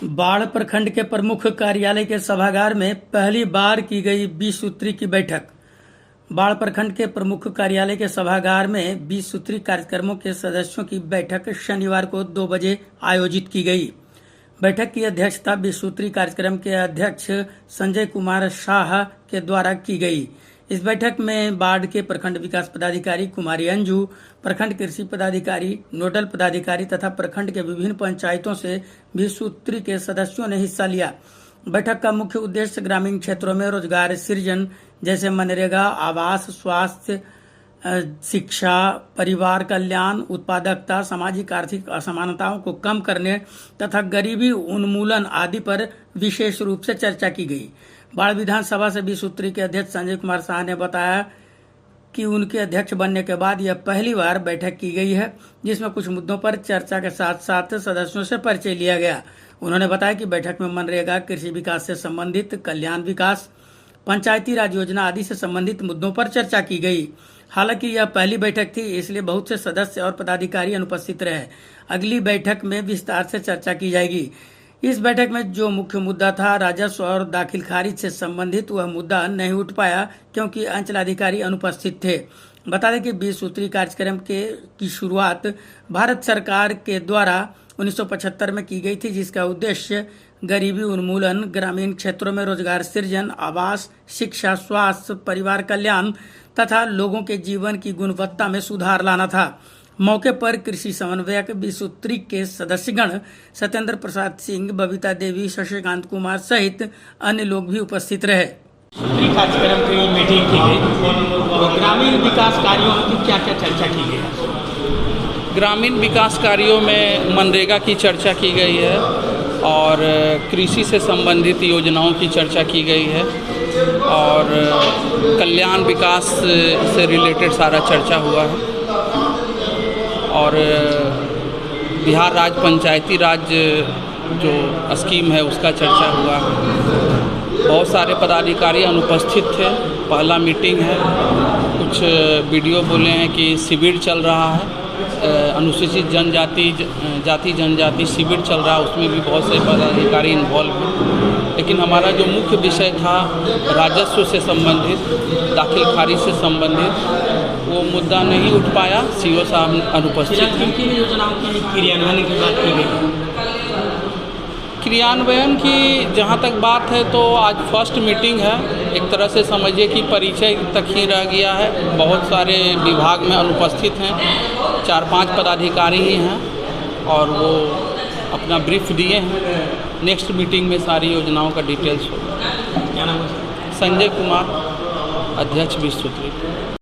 बाढ़ प्रखंड के प्रमुख कार्यालय के सभागार में पहली बार की गई 20 सूत्री की बैठक। बाढ़ प्रखंड के प्रमुख कार्यालय के सभागार में 20 सूत्री कार्यक्रमों के सदस्यों की बैठक शनिवार को 2 बजे आयोजित की गई। बैठक की अध्यक्षता 20 सूत्री कार्यक्रम के अध्यक्ष संजय कुमार शाह के द्वारा की गई। इस बैठक में बाढ़ के प्रखंड विकास पदाधिकारी कुमारी अंजू, प्रखंड कृषि पदाधिकारी, नोडल पदाधिकारी तथा प्रखंड के विभिन्न पंचायतों से 20 सूत्री के सदस्यों ने हिस्सा लिया। बैठक का मुख्य उद्देश्य ग्रामीण क्षेत्रों में रोजगार सृजन जैसे मनरेगा, आवास, स्वास्थ्य, शिक्षा, परिवार कल्याण, उत्पादकता, सामाजिक आर्थिक असमानताओं को कम करने तथा गरीबी उन्मूलन आदि पर विशेष रूप से चर्चा की गई। बाढ़ विधानसभा से 20 सूत्री के अध्यक्ष संजय कुमार शाह ने बताया कि उनके अध्यक्ष बनने के बाद यह पहली बार बैठक की गई है, जिसमें कुछ मुद्दों पर चर्चा के साथ साथ सदस्यों से परिचय लिया गया। उन्होंने बताया कि बैठक में मनरेगा, कृषि विकास से संबंधित, कल्याण विकास, पंचायती राज योजना आदि से संबंधित मुद्दों पर चर्चा की गई। हालांकि यह पहली बैठक थी, इसलिए बहुत से सदस्य और पदाधिकारी अनुपस्थित रहे। अगली बैठक में विस्तार से चर्चा की जाएगी। इस बैठक में जो मुख्य मुद्दा था राजस्व और दाखिल खारिज से संबंधित, वह मुद्दा नहीं उठ पाया क्योंकि अंचलाधिकारी अनुपस्थित थे। बता दें कि 20 सूत्री कार्यक्रम की शुरुआत भारत सरकार के द्वारा 1975 में की गई थी, जिसका उद्देश्य गरीबी उन्मूलन, ग्रामीण क्षेत्रों में रोजगार सृजन, आवास, शिक्षा, स्वास्थ्य, परिवार कल्याण तथा लोगों के जीवन की गुणवत्ता में सुधार लाना था। मौके पर कृषि समन्वयक 20 सूत्री के सदस्यगण सत्येंद्र प्रसाद सिंह, बबीता देवी, शशिकांत कुमार सहित अन्य लोग भी उपस्थित रहे। कार्यक्रम की मीटिंग की गई, तो ग्रामीण विकास कार्यों की क्या क्या चर्चा की गई? ग्रामीण विकास कार्यों में मनरेगा की चर्चा की गई है और कृषि से संबंधित योजनाओं की चर्चा की गई है और कल्याण विकास से रिलेटेड सारा चर्चा हुआ है और बिहार राज्य पंचायती राज जो स्कीम है उसका चर्चा हुआ है। बहुत सारे पदाधिकारी अनुपस्थित थे। पहला मीटिंग है। कुछ वीडियो बोले हैं कि शिविर चल रहा है, अनुसूचित जाति जनजाति शिविर चल रहा है, उसमें भी बहुत से पदाधिकारी इन्वॉल्व हैं। लेकिन हमारा जो मुख्य विषय था राजस्व से संबंधित, दाखिल खारिज से संबंधित, वो मुद्दा नहीं उठ पाया। सीओ साहब अनुपस्थित हैं। किन योजनाओं की क्रियान्वयन की बात की गई? क्रियान्वयन की जहाँ तक बात है तो आज फर्स्ट मीटिंग है। एक तरह से समझिए कि परिचय तक ही रह गया है। बहुत सारे विभाग में अनुपस्थित हैं, 4-5 पदाधिकारी ही हैं और वो अपना ब्रीफ दिए हैं। नेक्स्ट मीटिंग में सारी योजनाओं का डिटेल्स होगा। क्या नाम है? संजय कुमार, अध्यक्ष 20 सूत्री।